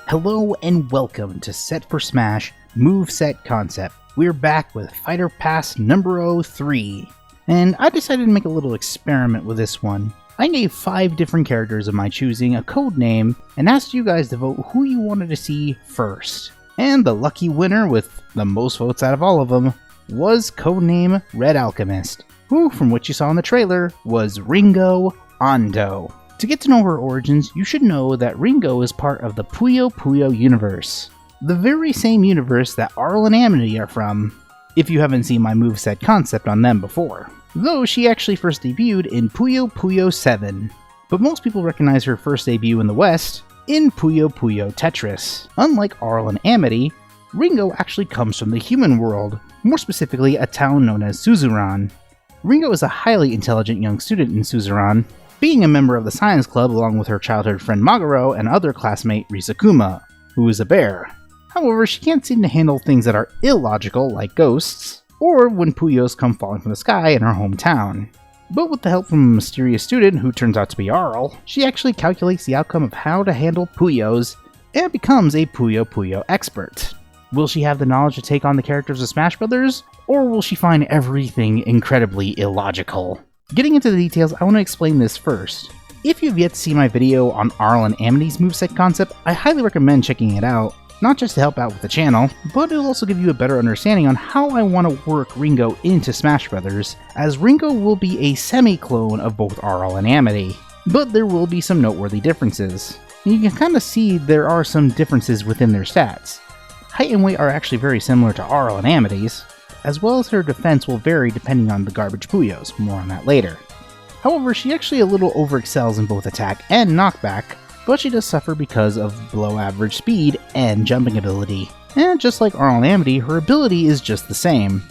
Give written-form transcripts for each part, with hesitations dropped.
Hello and welcome to Set for Smash Moveset Concept. We're back with Fighter Pass number 3, and I decided to make a little experiment with this one. I gave 5 different characters of my choosing a code name and asked you guys to vote who you wanted to see first. And the lucky winner with the most votes out of all of them was codename Red Alchemist, who, from what you saw in the trailer, was Ringo Ando. To get to know her origins, you should know that Ringo is part of the Puyo Puyo universe, the very same universe that Arl and Amity are from, if you haven't seen my moveset concept on them before. Though she actually first debuted in Puyo Puyo 7, but most people recognize her first debut in the West in Puyo Puyo Tetris. Unlike Arl and Amity, Ringo actually comes from the human world, more specifically a town known as Suzuran. Ringo is a highly intelligent young student in Suzuran, being a member of the science club along with her childhood friend Maguro and other classmate Risakuma, who is a bear. However, she can't seem to handle things that are illogical like ghosts, or when Puyos come falling from the sky in her hometown. But with the help from a mysterious student who turns out to be Arl, she actually calculates the outcome of how to handle Puyos and becomes a Puyo Puyo expert. Will she have the knowledge to take on the characters of Smash Brothers, or will she find everything incredibly illogical? Getting into the details, I want to explain this first. If you've yet to see my video on Arl and Amity's moveset concept, I highly recommend checking it out, not just to help out with the channel, but it'll also give you a better understanding on how I want to work Ringo into Smash Brothers, as Ringo will be a semi-clone of both Arl and Amity, but there will be some noteworthy differences. You can kind of see there are some differences within their stats. Height and weight are actually very similar to Arl and Amity's, as well as her defense will vary depending on the garbage Puyos, more on that later. However, she actually a little overexcels in both attack and knockback, but she does suffer because of below average speed and jumping ability. And just like Arl and Amity, her ability is just the same.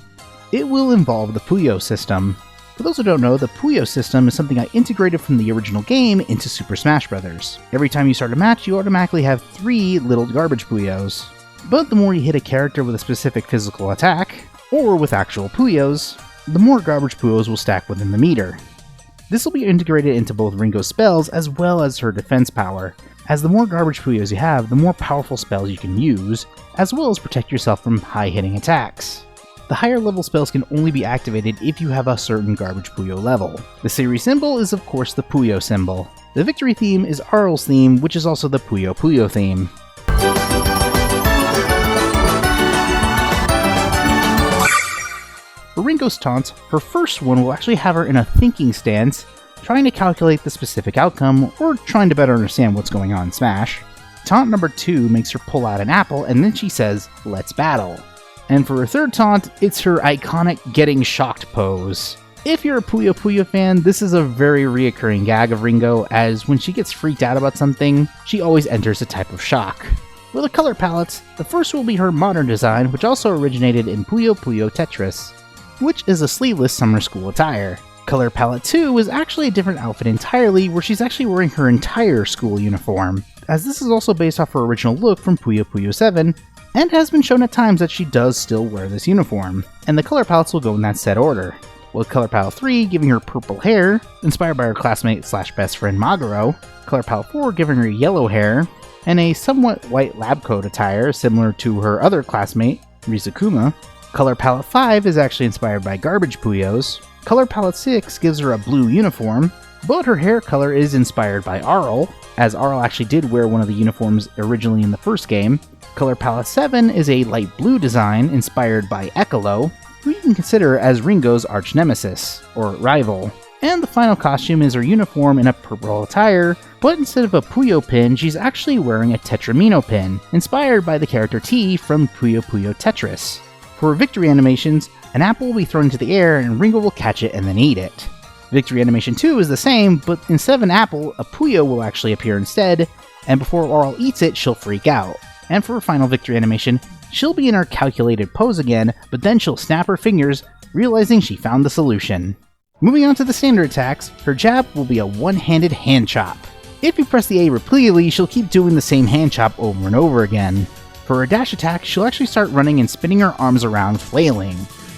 It will involve the Puyo system. For those who don't know, the Puyo system is something I integrated from the original game into Super Smash Bros. Every time you start a match, you automatically have 3 little garbage Puyos. But the more you hit a character with a specific physical attack, or with actual Puyos, the more garbage Puyos will stack within the meter. This will be integrated into both Ringo's spells as well as her defense power, as the more garbage Puyos you have, the more powerful spells you can use, as well as protect yourself from high-hitting attacks. The higher level spells can only be activated if you have a certain garbage Puyo level. The series symbol is of course the Puyo symbol. The victory theme is Arl's theme, which is also the Puyo Puyo theme. For Ringo's taunts, her first one will actually have her in a thinking stance, trying to calculate the specific outcome, or trying to better understand what's going on in Smash. Taunt number 2 makes her pull out an apple, and then she says, "Let's battle." And for her third taunt, it's her iconic getting shocked pose. If you're a Puyo Puyo fan, this is a very reoccurring gag of Ringo, as when she gets freaked out about something, she always enters a type of shock. For the color palettes, the first will be her modern design, which also originated in Puyo Puyo Tetris, which is a sleeveless summer school attire. Color palette 2 is actually a different outfit entirely, where she's actually wearing her entire school uniform, as this is also based off her original look from Puyo Puyo 7, and has been shown at times that she does still wear this uniform, and the color palettes will go in that set order, with color palette 3 giving her purple hair, inspired by her classmate slash best friend Maguro, color palette 4 giving her yellow hair, and a somewhat white lab coat attire similar to her other classmate, Risakuma. Color palette 5 is actually inspired by garbage Puyos. Color palette 6 gives her a blue uniform, but her hair color is inspired by Arl, as Arl actually did wear one of the uniforms originally in the first game. Color palette 7 is a light blue design inspired by Ekolo, who you can consider as Ringo's arch nemesis, or rival. And the final costume is her uniform in a purple attire, but instead of a Puyo pin, she's actually wearing a Tetramino pin, inspired by the character T from Puyo Puyo Tetris. For victory animations, an apple will be thrown into the air and Ringo will catch it and then eat it. Victory animation 2 is the same, but instead of an apple, a Puyo will actually appear instead, and before Arl eats it, she'll freak out. And for her final victory animation, she'll be in her calculated pose again, but then she'll snap her fingers, realizing she found the solution. Moving on to the standard attacks, her jab will be a one-handed hand chop. If you press the A repeatedly, she'll keep doing the same hand chop over and over again. For her dash attack, she'll actually start running and spinning her arms around, flailing.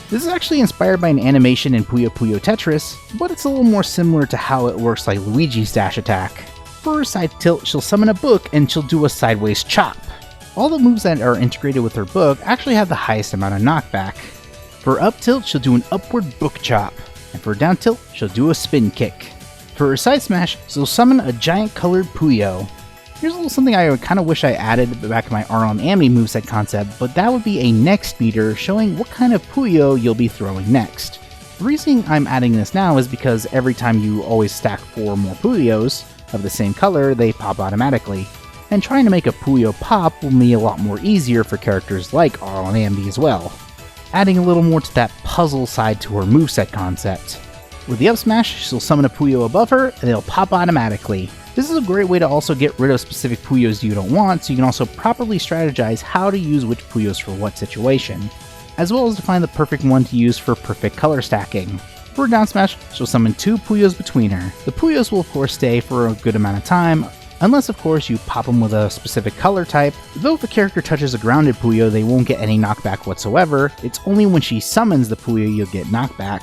This is actually inspired by an animation in Puyo Puyo Tetris, but it's a little more similar to how it works like Luigi's dash attack. For her side tilt, she'll summon a book and she'll do a sideways chop. All the moves that are integrated with her book actually have the highest amount of knockback. For her up tilt, she'll do an upward book chop, and for her down tilt, she'll do a spin kick. For her side smash, she'll summon a giant colored Puyo. Here's a little something I kind of wish I added back in my Arl and Amity moveset concept, but that would be a next meter showing what kind of Puyo you'll be throwing next. The reason I'm adding this now is because every time you always stack 4 more Puyos of the same color, they pop automatically. And trying to make a Puyo pop will be a lot more easier for characters like Arl and Amity as well, adding a little more to that puzzle side to her moveset concept. With the up smash, she'll summon a Puyo above her, and it'll pop automatically. This is a great way to also get rid of specific Puyos you don't want, so you can also properly strategize how to use which Puyos for what situation, as well as to find the perfect one to use for perfect color stacking. For a down smash, she'll summon 2 Puyos between her. The Puyos will of course stay for a good amount of time, unless of course you pop them with a specific color type, though if a character touches a grounded Puyo they won't get any knockback whatsoever. It's only when she summons the Puyo you'll get knockback.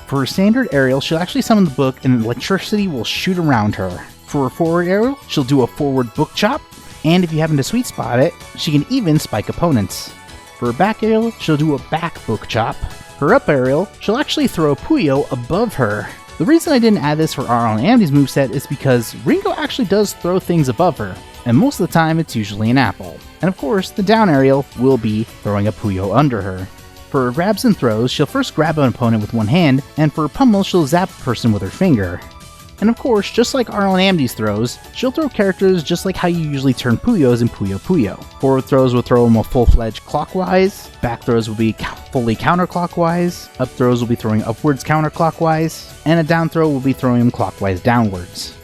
For her standard aerial, she'll actually summon the book and electricity will shoot around her. For her forward aerial, she'll do a forward book chop, and if you happen to sweet spot it, she can even spike opponents. For her back aerial, she'll do a back book chop. Her up aerial, she'll actually throw a Puyo above her. The reason I didn't add this for Arl and Amity's moveset is because Ringo actually does throw things above her, and most of the time it's usually an apple. And of course, the down aerial will be throwing a Puyo under her. For her grabs and throws, she'll first grab an opponent with one hand, and for her pummel, she'll zap a person with her finger. And of course, just like Arl and Amity's throws, she'll throw characters just like how you usually turn Puyos in Puyo Puyo. Forward throws will throw them a full-fledged clockwise, back throws will be fully counterclockwise, up throws will be throwing upwards counterclockwise, and a down throw will be throwing them clockwise downwards.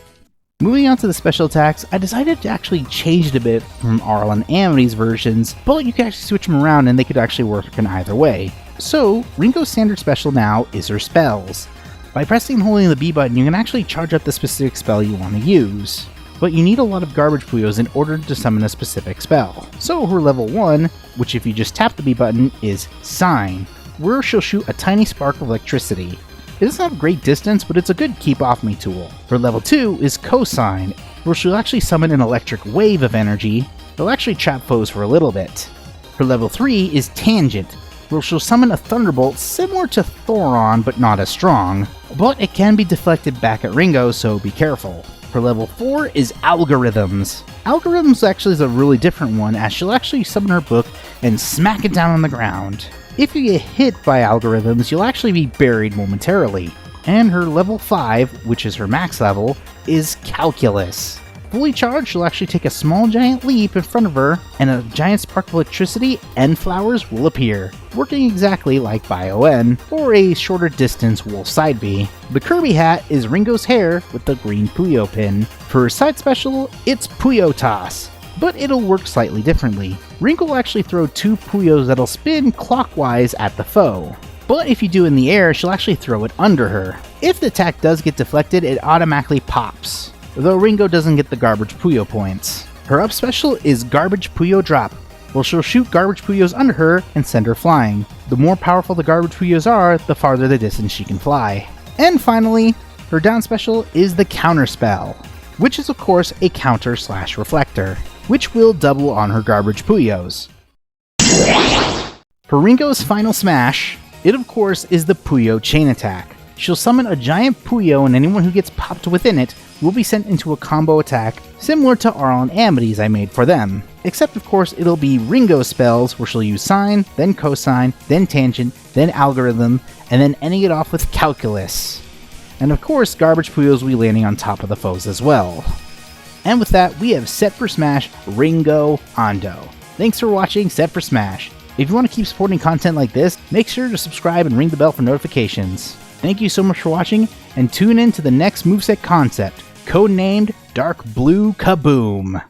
Moving on to the special attacks, I decided to actually change it a bit from Arl and Amity's versions, but you can actually switch them around and they could actually work in either way. So, Ringo's standard special now is her spells. By pressing and holding the B button, you can actually charge up the specific spell you want to use. But you need a lot of garbage Puyos in order to summon a specific spell. So her level 1, which if you just tap the B button, is Sign, where she'll shoot a tiny spark of electricity. It doesn't have great distance, but it's a good keep off me tool. Her level 2 is Cosine, where she'll actually summon an electric wave of energy. It'll actually trap foes for a little bit. Her level 3 is Tangent, where she'll summon a thunderbolt similar to Thoron but not as strong, but it can be deflected back at Ringo, so be careful. Her level 4 is Algorithms. Algorithms actually is a really different one, as she'll actually summon her book and smack it down on the ground. If you get hit by Algorithms, you'll actually be buried momentarily. And her level 5, which is her max level, is Calculus. Fully charged, she'll actually take a small giant leap in front of her, and a giant spark of electricity and flowers will appear, working exactly like Bio-N, or a shorter distance Wolf Side B. The Kirby hat is Ringo's hair with the green Puyo pin. For her side special, it's Puyo Toss, but it'll work slightly differently. Ringo will actually throw 2 Puyos that'll spin clockwise at the foe. But if you do it in the air, she'll actually throw it under her. If the attack does get deflected, it automatically pops, though Ringo doesn't get the garbage Puyo points. Her up special is Garbage Puyo Drop, where she'll shoot garbage Puyos under her and send her flying. The more powerful the garbage Puyos are, the farther the distance she can fly. And finally, her down special is the Counter Spell, which is of course a counter/reflector, which will double on her garbage Puyos. For Ringo's final smash, it of course is the Puyo Chain Attack. She'll summon a giant Puyo, and anyone who gets popped within it will be sent into a combo attack similar to Arl and Amity's I made for them. Except of course it'll be Ringo spells, where she'll use Sine, then Cosine, then Tangent, then Algorithm, and then ending it off with Calculus. And of course garbage Puyos will be landing on top of the foes as well. And with that, we have Set for Smash Ringo Ando. Thanks for watching Set for Smash. If you want to keep supporting content like this, make sure to subscribe and ring the bell for notifications. Thank you so much for watching, and tune in to the next moveset concept, codenamed Dark Blue Kaboom!